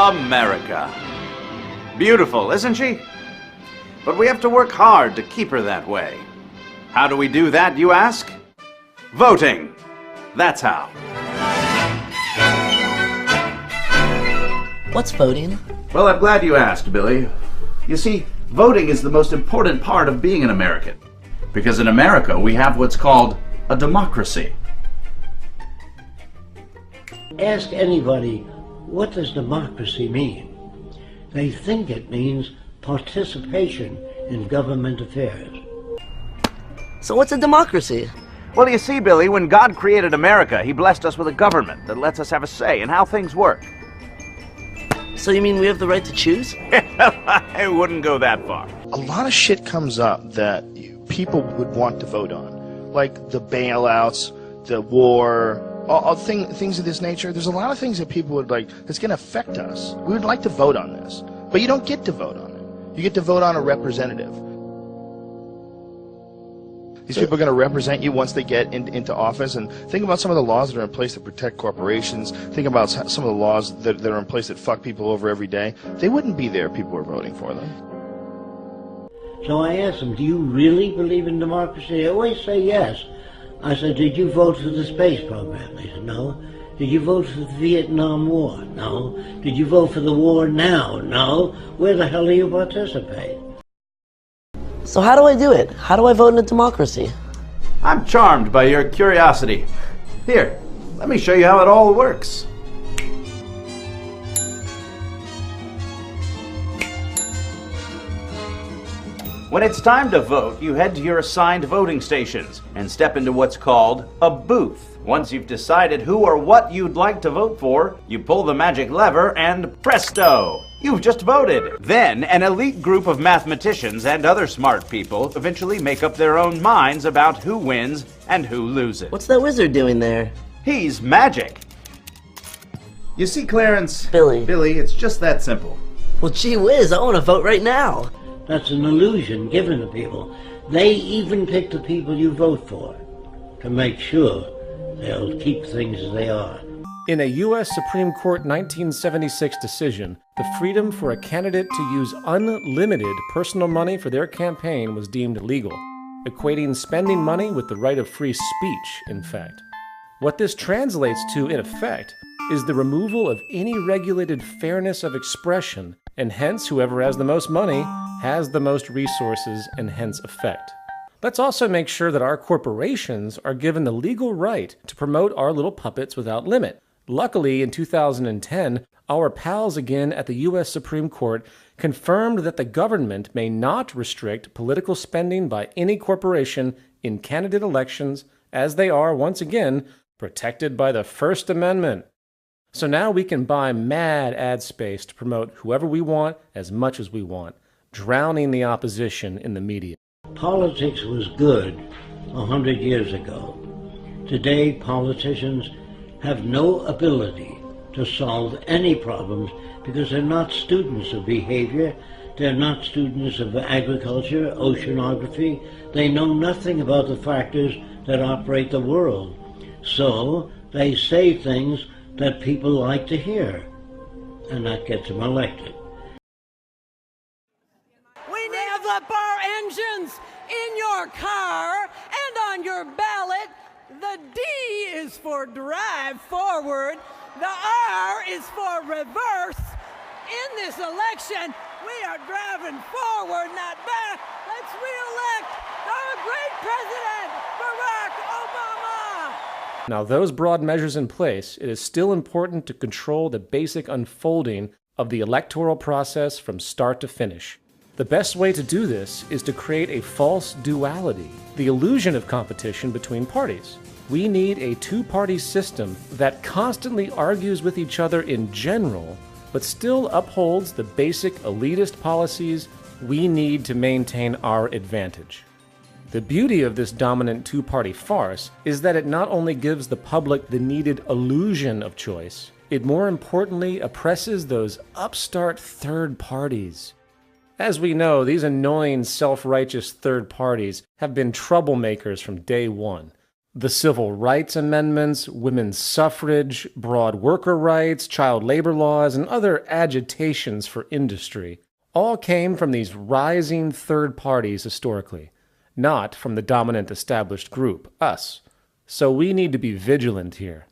America. Beautiful, isn't she? But we have to work hard to keep her that way. How do we do that, you ask? Voting. That's how. What's voting? Well, I'm glad you asked, Billy. You see, voting is the most important part of being an American. Because in America, we have what's called a democracy. Ask anybody, what does democracy mean? They think it means participation in government affairs. So what's a democracy? Well, you see, Billy, when God created America, he blessed us with a government that lets us have a say in how things work. So you mean we have the right to choose? I wouldn't go that far. A lot of shit comes up that people would want to vote on, like the bailouts, the war, all things of this nature. There's a lot of things that people would like that's going to affect us. We would like to vote on this, but you don't get to vote on it. You get to vote on a representative. These people are going to represent you once they get into office. And think about some of the laws that are in place to protect corporations. Think about some of the laws that are in place that fuck people over every day. They wouldn't be there if people were voting for them. So I asked them, do you really believe in democracy? They always say yes. I said, did you vote for the space program? They said, no. Did you vote for the Vietnam War? No. Did you vote for the war now? No. Where the hell do you participate? So how do I do it? How do I vote in a democracy? I'm charmed by your curiosity. Here, let me show you how it all works. When it's time to vote, you head to your assigned voting stations and step into what's called a booth. Once you've decided who or what you'd like to vote for, you pull the magic lever and presto! You've just voted. Then, an elite group of mathematicians and other smart people eventually make up their own minds about who wins and who loses. What's that wizard doing there? He's magic. You see, Clarence? Billy, it's just that simple. Well, gee whiz, I want to vote right now. That's an illusion given to people. They even pick the people you vote for to make sure they'll keep things as they are. In a U.S. Supreme Court 1976 decision, the freedom for a candidate to use unlimited personal money for their campaign was deemed illegal, equating spending money with the right of free speech, in fact. What this translates to, in effect, is the removal of any regulated fairness of expression, and hence whoever has the most money has the most resources and hence effect. Let's also make sure that our corporations are given the legal right to promote our little puppets without limit. Luckily, in 2010, our pals again at the U.S. Supreme Court confirmed that the government may not restrict political spending by any corporation in candidate elections, as they are, once again, protected by the First Amendment. So now we can buy mad ad space to promote whoever we want as much as we want, drowning the opposition in the media. Politics was good 100 years ago. Today, politicians have no ability to solve any problems because they're not students of behavior, they're not students of agriculture, oceanography, they know nothing about the factors that operate the world. So they say things that people like to hear, and that gets them elected. We rev up our engines in your car and on your ballot. The D is for drive forward. The R is for reverse. In this election, we are driving forward, not back. Let's re-elect our great president, Barack Obama. Now, those broad measures in place, it is still important to control the basic unfolding of the electoral process from start to finish. The best way to do this is to create a false duality, the illusion of competition between parties. We need a two-party system that constantly argues with each other in general, but still upholds the basic elitist policies we need to maintain our advantage. The beauty of this dominant two-party farce is that it not only gives the public the needed illusion of choice, it more importantly oppresses those upstart third parties. As we know, these annoying self-righteous third parties have been troublemakers from day one. The civil rights amendments, women's suffrage, broad worker rights, child labor laws, and other agitations for industry all came from these rising third parties historically, not from the dominant established group, us. So we need to be vigilant here.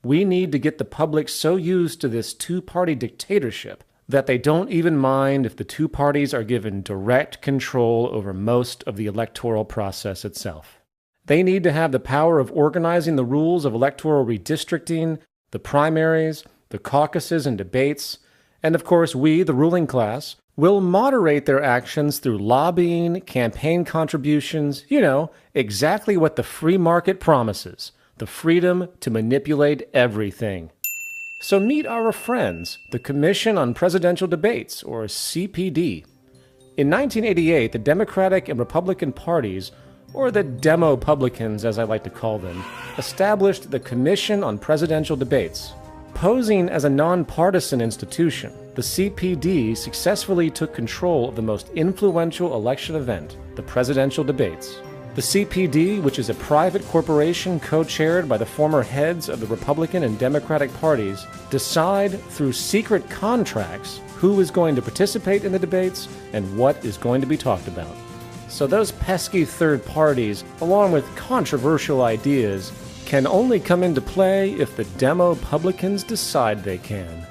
We need to get the public so used to this two-party dictatorship that they don't even mind if the two parties are given direct control over most of the electoral process itself. They need to have the power of organizing the rules of electoral redistricting, the primaries, the caucuses and debates, and of course we, the ruling class, will moderate their actions through lobbying, campaign contributions, exactly what the free market promises, the freedom to manipulate everything. So meet our friends, the Commission on Presidential Debates, or CPD. In 1988, the Democratic and Republican parties, or the Demo-publicans as I like to call them, established the Commission on Presidential Debates. Posing as a nonpartisan institution, the CPD successfully took control of the most influential election event, the presidential debates. The CPD, which is a private corporation co-chaired by the former heads of the Republican and Democratic parties, decide through secret contracts who is going to participate in the debates and what is going to be talked about. So those pesky third parties, along with controversial ideas, can only come into play if the Demo-publicans decide they can.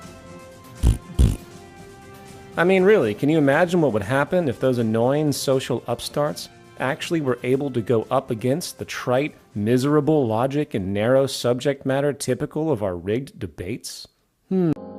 I mean, really, can you imagine what would happen if those annoying social upstarts actually were able to go up against the trite, miserable logic and narrow subject matter typical of our rigged debates?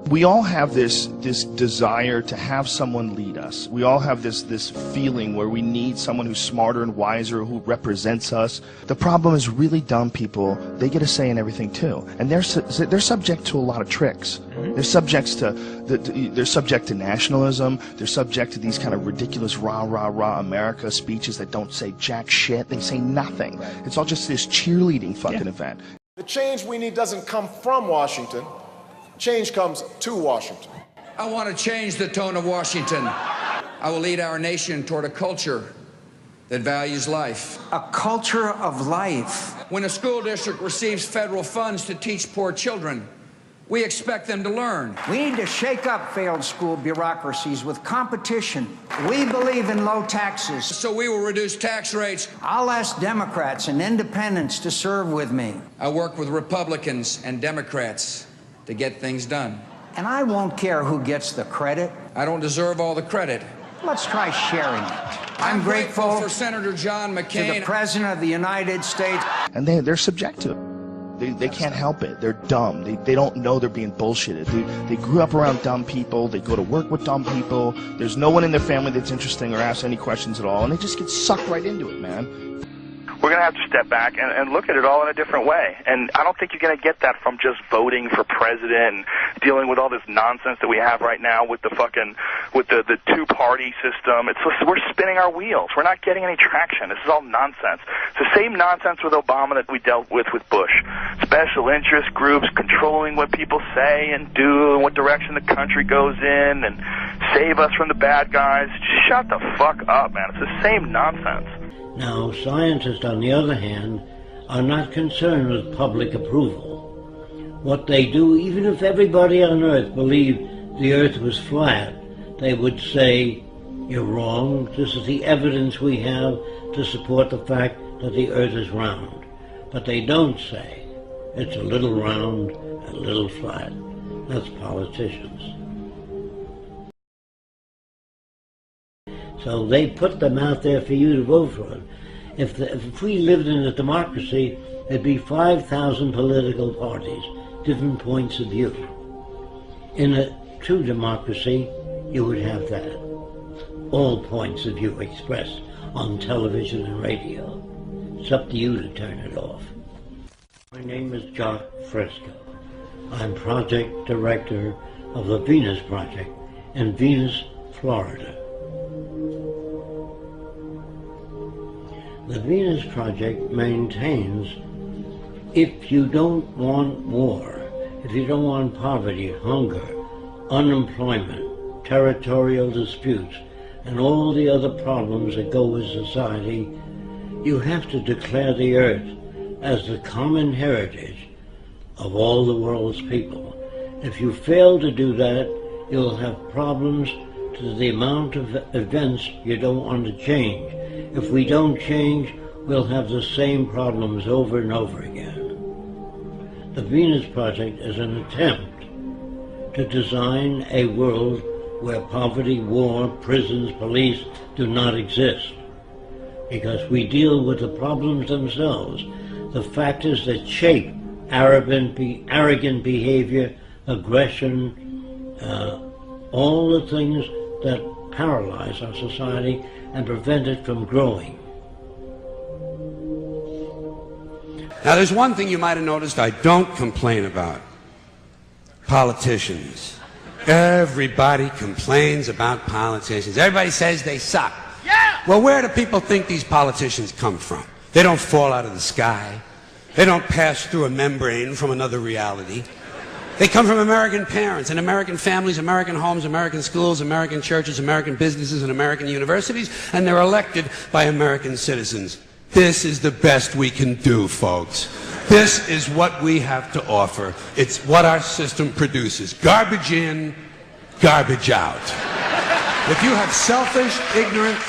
We all have this desire to have someone lead us. We all have this feeling where we need someone who's smarter and wiser, who represents us. The problem is really dumb people, they get a say in everything too. And they're subject to a lot of tricks. They're subject to nationalism. They're subject to these kind of ridiculous rah, rah, rah America speeches that don't say jack shit. They say nothing. It's all just this cheerleading fucking event. The change we need doesn't come from Washington. Change comes to Washington. I want to change the tone of Washington. I will lead our nation toward a culture that values life. A culture of life. When a school district receives federal funds to teach poor children, we expect them to learn. We need to shake up failed school bureaucracies with competition. We believe in low taxes. So we will reduce tax rates. I'll ask Democrats and independents to serve with me. I work with Republicans and Democrats to get things done. And I won't care who gets the credit. I don't deserve all the credit. Let's try sharing it. I'm grateful for Senator John McCain, to the President of the United States. And they're subject to it. They can't help it. They're dumb. They don't know they're being bullshitted. They grew up around dumb people. They go to work with dumb people. There's no one in their family that's interesting or asks any questions at all. And they just get sucked right into it, man. We're going to have to step back and look at it all in a different way. And I don't think you're going to get that from just voting for president and dealing with all this nonsense that we have right now with the two-party system. We're spinning our wheels. We're not getting any traction. This is all nonsense. It's the same nonsense with Obama that we dealt with Bush. Special interest groups controlling what people say and do and what direction the country goes in and save us from the bad guys. Just shut the fuck up, man. It's the same nonsense. Now, scientists, on the other hand, are not concerned with public approval. What they do, even if everybody on Earth believed the Earth was flat, they would say, you're wrong, this is the evidence we have to support the fact that the Earth is round. But they don't say, it's a little round, a little flat. That's politicians. So they put them out there for you to vote for it. If we lived in a democracy, there'd be 5,000 political parties, different points of view. In a true democracy, you would have that. All points of view expressed on television and radio. It's up to you to turn it off. My name is Jock Fresco. I'm project director of the Venus Project in Venus, Florida. The Venus Project maintains if you don't want war, if you don't want poverty, hunger, unemployment, territorial disputes, and all the other problems that go with society, you have to declare the Earth as the common heritage of all the world's people. If you fail to do that, you'll have problems to the amount of events you don't want to change. If we don't change, we'll have the same problems over and over again. The Venus Project is an attempt to design a world where poverty, war, prisons, police do not exist, because we deal with the problems themselves, the factors that shape arrogant behavior, aggression, all the things that paralyze our society and prevent it from growing. Now, there's one thing you might have noticed I don't complain about. Politicians. Everybody complains about politicians. Everybody says they suck. Yeah! Well, where do people think these politicians come from? They don't fall out of the sky. They don't pass through a membrane from another reality. They come from American parents and American families, American homes, American schools, American churches, American businesses, and American universities, and they're elected by American citizens. This is the best we can do, folks. This is what we have to offer. It's what our system produces. Garbage in, garbage out. If you have selfish, ignorant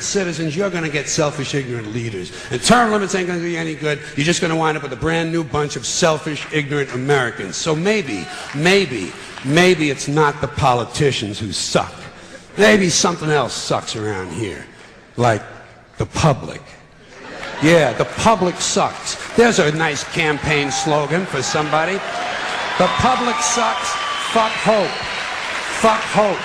citizens, you're going to get selfish, ignorant leaders. And term limits ain't going to do you any good. You're just going to wind up with a brand new bunch of selfish, ignorant Americans. So maybe it's not the politicians who suck. Maybe something else sucks around here. Like the public. Yeah, the public sucks. There's a nice campaign slogan for somebody. The public sucks. Fuck hope. Fuck hope.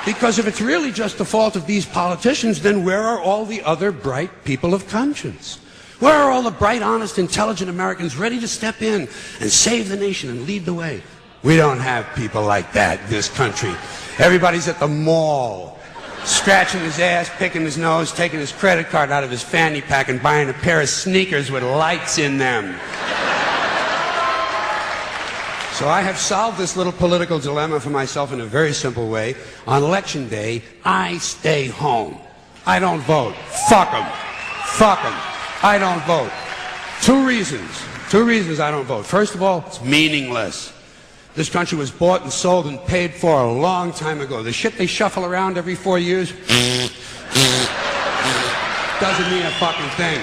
Because if it's really just the fault of these politicians, then where are all the other bright people of conscience? Where are all the bright, honest, intelligent Americans ready to step in and save the nation and lead the way? We don't have people like that in this country. Everybody's at the mall, scratching his ass, picking his nose, taking his credit card out of his fanny pack and buying a pair of sneakers with lights in them. So I have solved this little political dilemma for myself in a very simple way. On election day, I stay home. I don't vote. Fuck them. Fuck them. I don't vote. Two reasons I don't vote. First of all, it's meaningless. This country was bought and sold and paid for a long time ago. The shit they shuffle around every 4 years doesn't mean a fucking thing.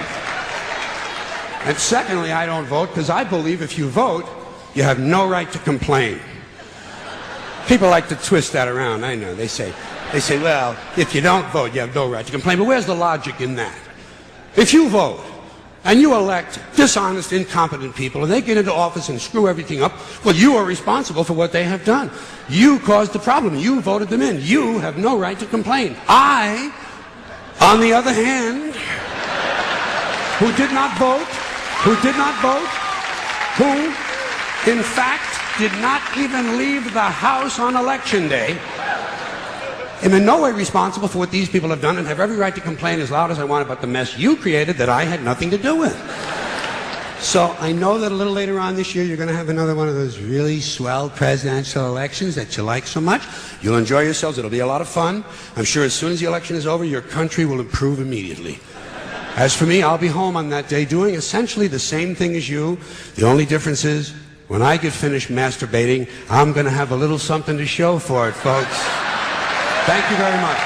And secondly, I don't vote because I believe if you vote, you have no right to complain. People like to twist that around, I know. They say, well, if you don't vote, you have no right to complain. But where's the logic in that? If you vote, and you elect dishonest, incompetent people, and they get into office and screw everything up, well, you are responsible for what they have done. You caused the problem. You voted them in. You have no right to complain. I, on the other hand, who did not vote, who, in fact, did not even leave the house on election day, am in no way responsible for what these people have done and have every right to complain as loud as I want about the mess you created that I had nothing to do with. So I know that a little later on this year you're going to have another one of those really swell presidential elections that you like so much. You'll enjoy yourselves. It'll be a lot of fun. I'm sure as soon as the election is over, your country will improve immediately. As for me, I'll be home on that day doing essentially the same thing as you. The only difference is when I get finished masturbating, I'm going to have a little something to show for it, folks. Thank you very much.